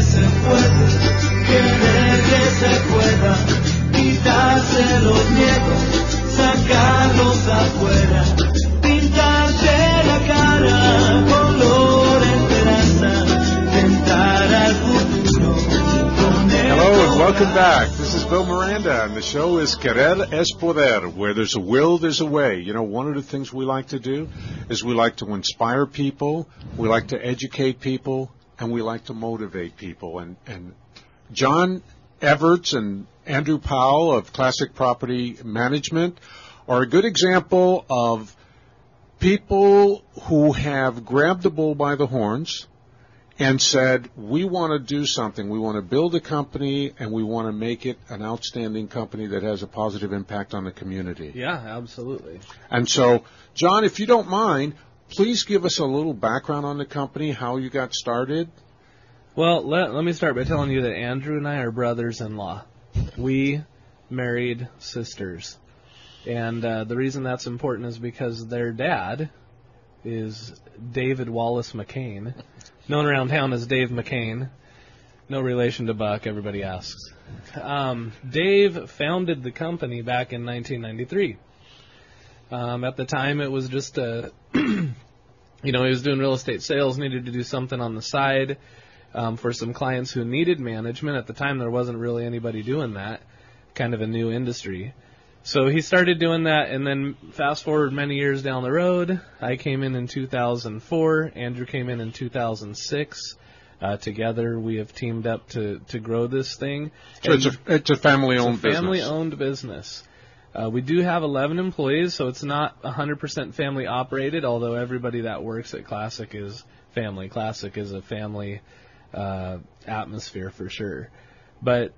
se puede, querer que se pueda, quitarse los miedos, sacarlos afuera, pintarte la cara, color esperanza, tentar al futuro. Hello and welcome back. This is Bill Miranda, and the show is Querer es Poder. Where there's a will, there's a way. You know, one of the things we like to do is we like to inspire people, we like to educate people, and we like to motivate people. And John Evars and Andrew Powell of Classic Property Management are a good example of people who have grabbed the bull by the horns and said, we want to do something. We want to build a company, and we want to make it an outstanding company that has a positive impact on the community. Yeah, absolutely. And so, John, if you don't mind, please give us a little background on the company, how you got started. Well, let me start by telling you that Andrew and I are brothers-in-law. We married sisters. And the reason that's important is because their dad is David Wallace McCain, known around town as Dave McCain. No relation to Buck, everybody asks. Dave founded the company back in 1993. At the time, it was just he was doing real estate sales, needed to do something on the side for some clients who needed management. At the time, there wasn't really anybody doing that, kind of a new industry. So he started doing that, and then fast forward many years down the road, I came in 2004, Andrew came in 2006. Together we have teamed up to grow this thing. So it's a family-owned business. Family-owned business. We do have 11 employees, so it's not 100% family-operated, although everybody that works at Classic is family. Classic is a family atmosphere for sure. But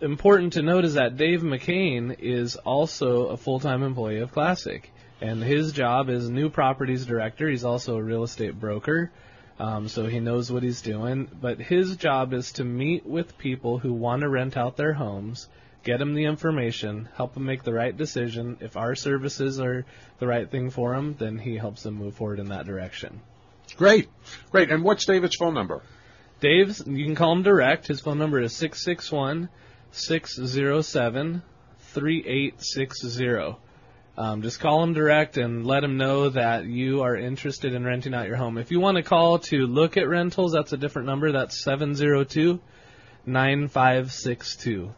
important to note is that Dave McCain is also a full-time employee of Classic, and his job is new properties director. He's also a real estate broker, so he knows what he's doing. But his job is to meet with people who want to rent out their homes, get them the information, help them make the right decision. If our services are the right thing for them, then he helps them move forward in that direction. Great. And what's David's phone number? Dave's, you can call him direct. His phone number is 661-607-3860. Just call him direct and let him know that you are interested in renting out your home. If you want to call to look at rentals, that's a different number. That's 702-9562.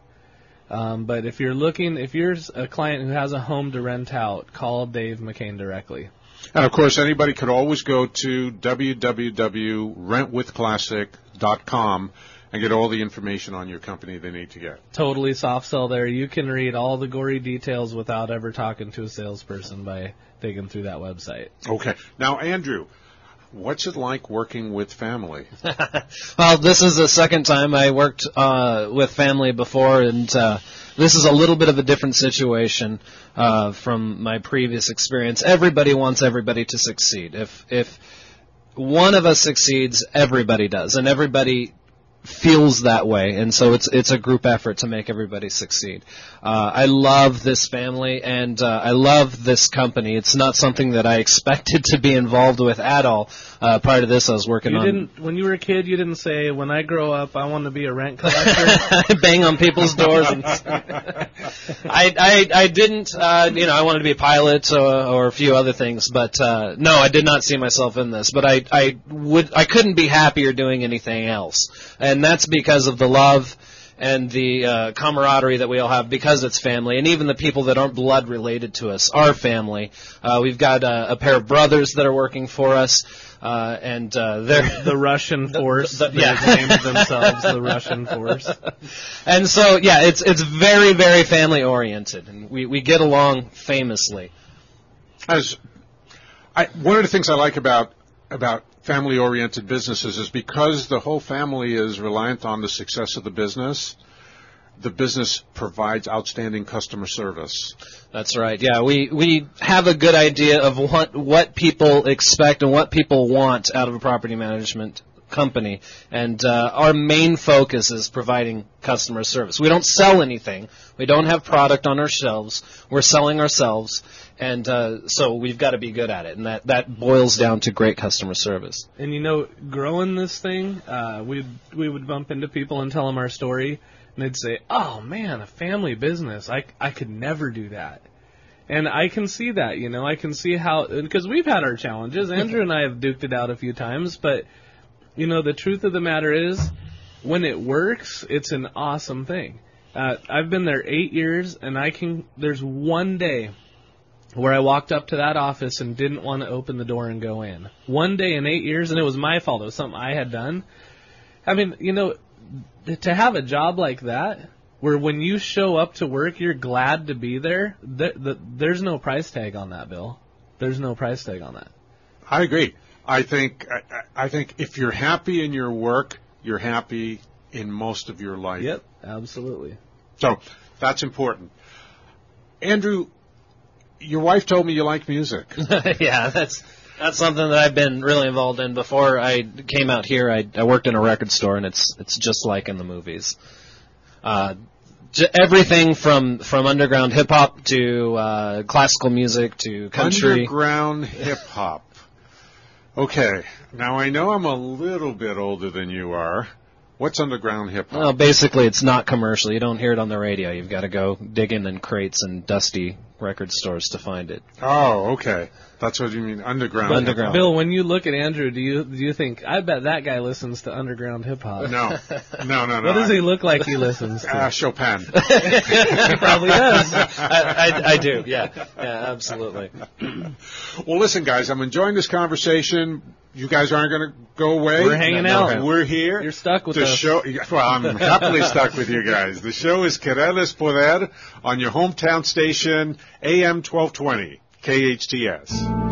But if you're a client who has a home to rent out, call Dave McCain directly. And, of course, anybody could always go to www.rentwithclassic.com and get all the information on your company they need to get. Totally soft sell there. You can read all the gory details without ever talking to a salesperson by digging through that website. Okay. Now, Andrew, what's it like working with family? Well, this is the second time I worked with family before, and this is a little bit of a different situation from my previous experience. Everybody wants everybody to succeed. If one of us succeeds, everybody does, and everybody feels that way, and so it's a group effort to make everybody succeed. I love this family, and I love this company. It's not something that I expected to be involved with at all. Prior to this, I was working When you were a kid, you didn't say, when I grow up, I want to be a rent collector? Bang on people's doors. And I didn't, I wanted to be a pilot or a few other things, but no, I did not see myself in this. But I couldn't be happier doing anything else. And that's because of the love and the camaraderie that we all have, because it's family, and even the people that aren't blood related to us are family. We've got a pair of brothers that are working for us, and they're the Russian force. They've named themselves the Russian force. And so, yeah, it's very, very family oriented, and we get along famously. One of the things I like about family-oriented businesses is because the whole family is reliant on the success of the business provides outstanding customer service. That's right. Yeah, we have a good idea of what people expect and what people want out of a property management company, and our main focus is providing customer service. We don't sell anything. We don't have product on our shelves. We're selling ourselves, And so we've got to be good at it, and that boils down to great customer service. And growing this thing, we would bump into people and tell them our story, and they'd say, "Oh man, a family business. I could never do that." And I can see that, I can see how, because we've had our challenges. Andrew and I have duked it out a few times, but, the truth of the matter is, when it works, it's an awesome thing. I've been there 8 years, and there's one day where I walked up to that office and didn't want to open the door and go in. One day in 8 years, and it was my fault. It was something I had done. I mean, to have a job like that, where when you show up to work, you're glad to be there, there's no price tag on that, Bill. There's no price tag on that. I agree. I think if you're happy in your work, you're happy in most of your life. Yep, absolutely. So that's important. Andrew, your wife told me you like music. Yeah, that's something that I've been really involved in. Before I came out here, I worked in a record store, and it's just like in the movies. Everything from underground hip hop to classical music to country. Underground hip hop. Okay, now I know I'm a little bit older than you are. What's underground hip hop? Well, basically, it's not commercial. You don't hear it on the radio. You've got to go digging in crates and dusty record stores to find it. Oh, okay. That's what you mean, underground. Bill, when you look at Andrew, do you think, I bet that guy listens to underground hip hop? No. What does he look like he listens to? Chopin. He probably does. I do, yeah, absolutely. Well, listen, guys, I'm enjoying this conversation. You guys aren't going to go away. We're hanging out. We're here. You're stuck with the us. Show, well, I'm happily stuck with you guys. The show is Querer es Poder on your hometown station, AM 1220, KHTS.